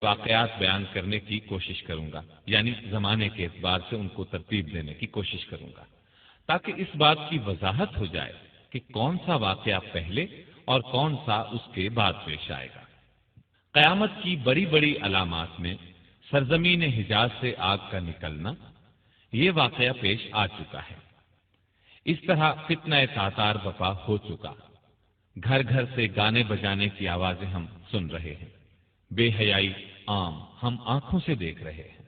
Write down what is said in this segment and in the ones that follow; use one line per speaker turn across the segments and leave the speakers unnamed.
واقعات بیان کرنے کی کوشش کروں گا، یعنی زمانے کے اعتبار سے ان کو ترتیب دینے کی کوشش کروں گا، تاکہ اس بات کی وضاحت ہو جائے کہ کون سا واقعہ پہلے اور کون سا اس کے بعد پیش آئے گا۔ قیامت کی بڑی بڑی علامات میں سرزمین حجاز سے آگ کا نکلنا، یہ واقعہ پیش آ چکا ہے۔ اس طرح فتنہ تاتار برپا ہو چکا، گھر گھر سے گانے بجانے کی آوازیں ہم سن رہے ہیں، بے حیائی عام ہم آنکھوں سے دیکھ رہے ہیں،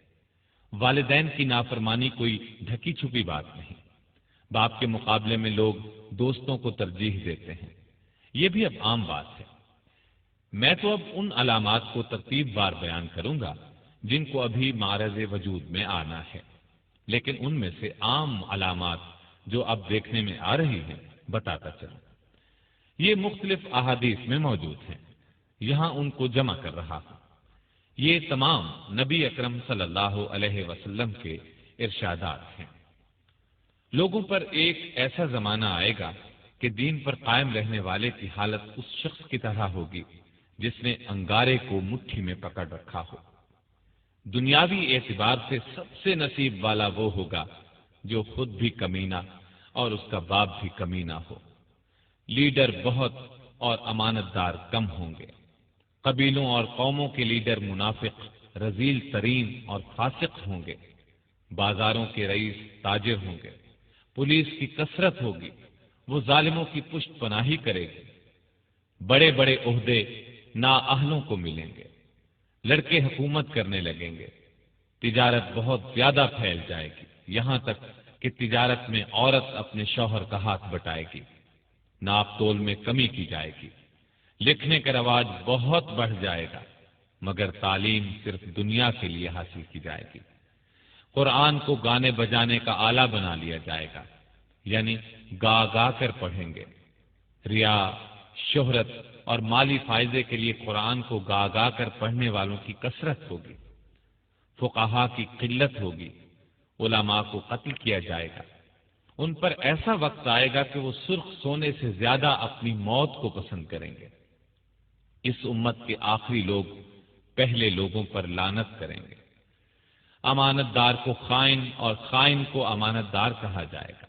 والدین کی نافرمانی کوئی ڈھکی چھپی بات نہیں، باپ کے مقابلے میں لوگ دوستوں کو ترجیح دیتے ہیں، یہ بھی اب عام بات ہے۔ میں تو اب ان علامات کو ترتیب وار بیان کروں گا جن کو ابھی معرض وجود میں آنا ہے، لیکن ان میں سے عام علامات جو اب دیکھنے میں آ رہی ہیں بتاتا چلوں۔ یہ مختلف احادیث میں موجود ہیں، یہاں ان کو جمع کر رہا ہوں۔ یہ تمام نبی اکرم صلی اللہ علیہ وسلم کے ارشادات ہیں۔ لوگوں پر ایک ایسا زمانہ آئے گا کہ دین پر قائم رہنے والے کی حالت اس شخص کی طرح ہوگی جس نے انگارے کو مٹھی میں پکڑ رکھا ہو۔ دنیاوی اعتبار سے سب سے نصیب والا وہ ہوگا جو خود بھی کمینہ اور اس کا باپ بھی کمینہ ہو۔ لیڈر بہت اور امانت دار کم ہوں گے۔ قبیلوں اور قوموں کے لیڈر منافق، رذیل ترین اور فاسق ہوں گے۔ بازاروں کے رئیس تاجر ہوں گے۔ پولیس کی کثرت ہوگی، وہ ظالموں کی پشت پناہی کرے گی۔ بڑے بڑے عہدے نااہلوں کو ملیں گے۔ لڑکے حکومت کرنے لگیں گے۔ تجارت بہت زیادہ پھیل جائے گی، یہاں تک کہ تجارت میں عورت اپنے شوہر کا ہاتھ بٹائے گی۔ ناپ تول میں کمی کی جائے گی۔ لکھنے کا رواج بہت بڑھ جائے گا، مگر تعلیم صرف دنیا کے لیے حاصل کی جائے گی۔ قرآن کو گانے بجانے کا آلہ بنا لیا جائے گا، یعنی گا گا کر پڑھیں گے۔ ریا، شہرت اور مالی فائدے کے لیے قرآن کو گا گا کر پڑھنے والوں کی کثرت ہوگی۔ فقہا کی قلت ہوگی۔ علماء کو قتل کیا جائے گا۔ ان پر ایسا وقت آئے گا کہ وہ سرخ سونے سے زیادہ اپنی موت کو پسند کریں گے۔ اس امت کے آخری لوگ پہلے لوگوں پر لعنت کریں گے۔ امانت دار کو خائن اور خائن کو امانت دار کہا جائے گا۔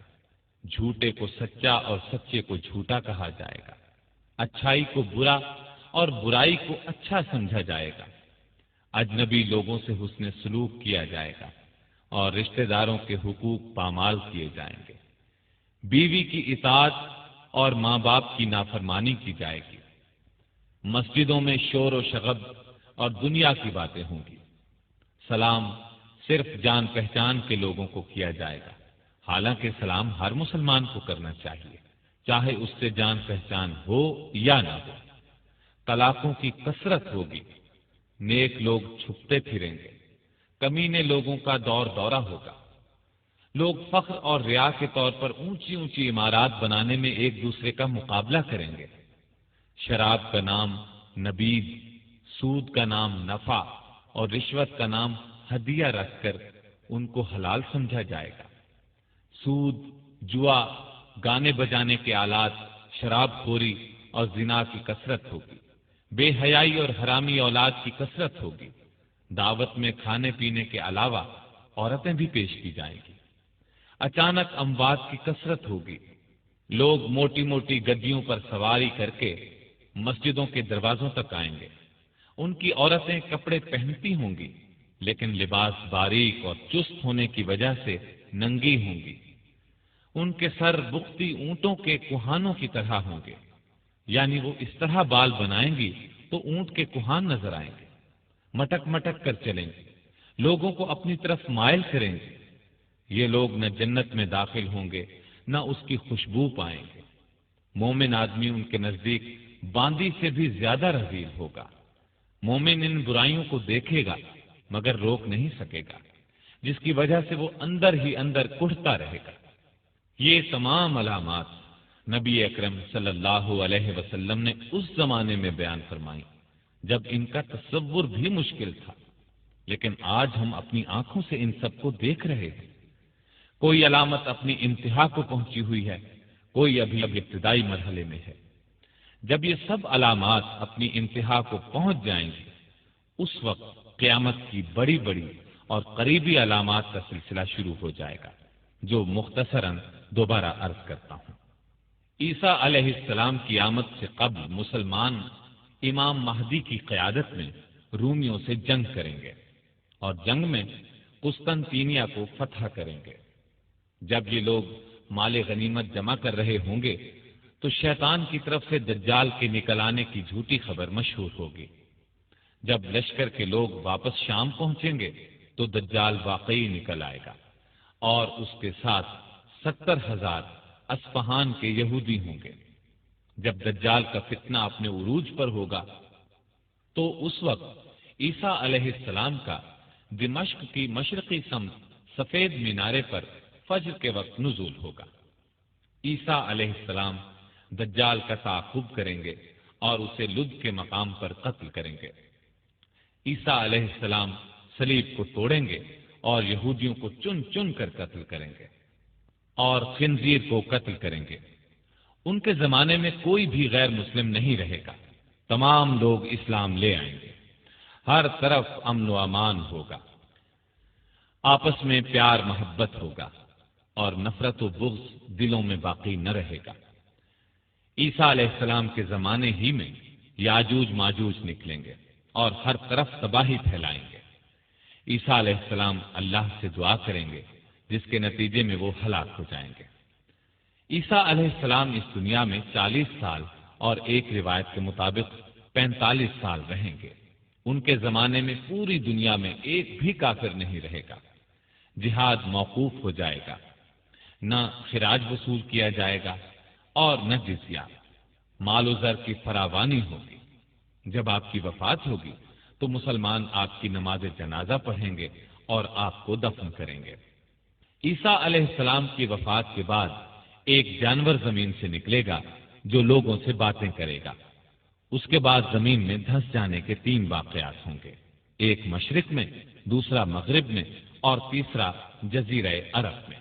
جھوٹے کو سچا اور سچے کو جھوٹا کہا جائے گا۔ اچھائی کو برا اور برائی کو اچھا سمجھا جائے گا۔ اجنبی لوگوں سے حسن سلوک کیا جائے گا اور رشتہ داروں کے حقوق پامال کیے جائیں گے۔ بیوی کی اطاعت اور ماں باپ کی نافرمانی کی جائے گی۔ مسجدوں میں شور و شغب اور دنیا کی باتیں ہوں گی۔ سلام صرف جان پہچان کے لوگوں کو کیا جائے گا، حالانکہ سلام ہر مسلمان کو کرنا چاہیے، چاہے اس سے جان پہچان ہو یا نہ ہو۔ طلاقوں کی کثرت ہوگی۔ نیک لوگ چھپتے پھریں گے۔ کمینے لوگوں کا دور دورہ ہوگا۔ لوگ فخر اور ریا کے طور پر اونچی اونچی عمارات بنانے میں ایک دوسرے کا مقابلہ کریں گے۔ شراب کا نام نبیذ، سود کا نام نفع اور رشوت کا نام ہدیہ رکھ کر ان کو حلال سمجھا جائے گا۔ سود، جوا، گانے بجانے کے آلات، شراب خوری اور زنا کی کثرت ہوگی۔ بے حیائی اور حرامی اولاد کی کثرت ہوگی۔ دعوت میں کھانے پینے کے علاوہ عورتیں بھی پیش کی جائیں گی۔ اچانک اموات کی کثرت ہوگی۔ لوگ موٹی موٹی گدیوں پر سواری کر کے مسجدوں کے دروازوں تک آئیں گے۔ ان کی عورتیں کپڑے پہنتی ہوں گی، لیکن لباس باریک اور چست ہونے کی وجہ سے ننگی ہوں گی۔ ان کے سر بختی اونٹوں کے کوہانوں کی طرح ہوں گے، یعنی وہ اس طرح بال بنائیں گی تو اونٹ کے کوہان نظر آئیں گے۔ مٹک مٹک کر چلیں گے، لوگوں کو اپنی طرف مائل کریں گے۔ یہ لوگ نہ جنت میں داخل ہوں گے نہ اس کی خوشبو پائیں گے۔ مومن آدمی ان کے نزدیک باندی سے بھی زیادہ رذیل ہوگا۔ مومن ان برائیوں کو دیکھے گا مگر روک نہیں سکے گا، جس کی وجہ سے وہ اندر ہی اندر کڑھتا رہے گا۔ یہ تمام علامات نبی اکرم صلی اللہ علیہ وسلم نے اس زمانے میں بیان فرمائی جب ان کا تصور بھی مشکل تھا، لیکن آج ہم اپنی آنکھوں سے ان سب کو دیکھ رہے ہیں۔ کوئی علامت اپنی انتہا کو پہنچی ہوئی ہے، کوئی ابھی ابتدائی مرحلے میں ہے۔ جب یہ سب علامات اپنی انتہا کو پہنچ جائیں گی اس وقت قیامت کی بڑی بڑی اور قریبی علامات کا سلسلہ شروع ہو جائے گا، جو مختصراً دوبارہ عرض کرتا ہوں۔ عیسیٰ علیہ السلام کی آمد سے قبل مسلمان امام مہدی کی قیادت میں رومیوں سے جنگ کریں گے اور جنگ میں قسطنطینیہ کو فتح کریں گے۔ جب یہ لوگ مال غنیمت جمع کر رہے ہوں گے تو شیطان کی طرف سے دجال کے نکل آنے کی جھوٹی خبر مشہور ہوگی۔ جب لشکر کے لوگ واپس شام پہنچیں گے تو دجال واقعی نکل آئے گا اور اس کے ساتھ 70,000 اصفہان کے یہودی ہوں گے۔ جب دجال کا فتنہ اپنے عروج پر ہوگا تو اس وقت عیسیٰ علیہ السلام کا دمشق کی مشرقی سمت سفید مینارے پر فجر کے وقت نزول ہوگا۔ عیسیٰ علیہ السلام دجال کا تعاقب کریں گے اور اسے لد کے مقام پر قتل کریں گے۔ عیسیٰ علیہ السلام صلیب کو توڑیں گے اور یہودیوں کو چن چن کر قتل کریں گے اور خنزیر کو قتل کریں گے۔ ان کے زمانے میں کوئی بھی غیر مسلم نہیں رہے گا، تمام لوگ اسلام لے آئیں گے، ہر طرف امن و امان ہوگا، آپس میں پیار محبت ہوگا اور نفرت و بغض دلوں میں باقی نہ رہے گا۔ عیسیٰ علیہ السلام کے زمانے ہی میں یاجوج ماجوج نکلیں گے اور ہر طرف تباہی پھیلائیں گے۔ عیسیٰ علیہ السلام اللہ سے دعا کریں گے جس کے نتیجے میں وہ ہلاک ہو جائیں گے۔ عیسیٰ علیہ السلام اس دنیا میں 40 سال اور ایک روایت کے مطابق 45 سال رہیں گے۔ ان کے زمانے میں پوری دنیا میں ایک بھی کافر نہیں رہے گا، جہاد موقوف ہو جائے گا، نہ خراج وصول کیا جائے گا اور نہ جزیہ، مال و زر کی فراوانی ہوگی۔ جب آپ کی وفات ہوگی تو مسلمان آپ کی نماز جنازہ پڑھیں گے اور آپ کو دفن کریں گے۔ عیسیٰ علیہ السلام کی وفات کے بعد ایک جانور زمین سے نکلے گا جو لوگوں سے باتیں کرے گا۔ اس کے بعد زمین میں دھنس جانے کے 3 واقعات ہوں گے، ایک مشرق میں، دوسرا مغرب میں اور تیسرا جزیرہ عرب میں۔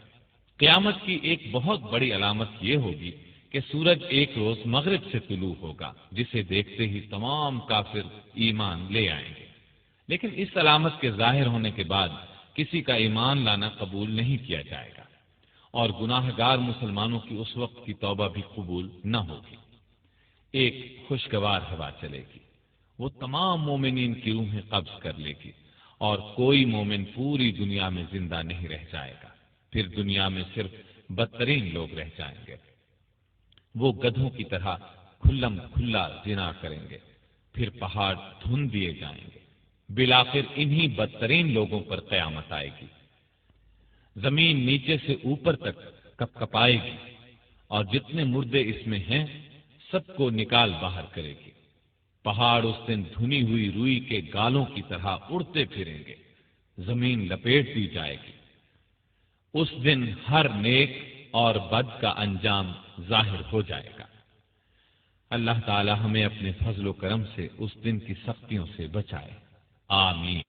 قیامت کی ایک بہت بڑی علامت یہ ہوگی کہ سورج ایک روز مغرب سے طلوع ہوگا، جسے دیکھتے ہی تمام کافر ایمان لے آئیں گے، لیکن اس علامت کے ظاہر ہونے کے بعد کسی کا ایمان لانا قبول نہیں کیا جائے گا اور گناہ گار مسلمانوں کی اس وقت کی توبہ بھی قبول نہ ہوگی۔ ایک خوشگوار ہوا چلے گی، وہ تمام مومنین کی روحیں قبض کر لے گی اور کوئی مومن پوری دنیا میں زندہ نہیں رہ جائے گا۔ پھر دنیا میں صرف بدترین لوگ رہ جائیں گے، وہ گدھوں کی طرح کھلم کھلا زنا کریں گے، پھر پہاڑ دھن دیے جائیں گے۔ بالآخر انہی بدترین لوگوں پر قیامت آئے گی، زمین نیچے سے اوپر تک کپ کپائے گی اور جتنے مردے اس میں ہیں سب کو نکال باہر کرے گی۔ پہاڑ اس دن دھنی ہوئی روئی کے گالوں کی طرح اڑتے پھریں گے، زمین لپیٹ دی جائے گی۔ اس دن ہر نیک اور بد کا انجام ظاہر ہو جائے گا۔ اللہ تعالی ہمیں اپنے فضل و کرم سے اس دن کی سختیوں سے بچائے، آمین۔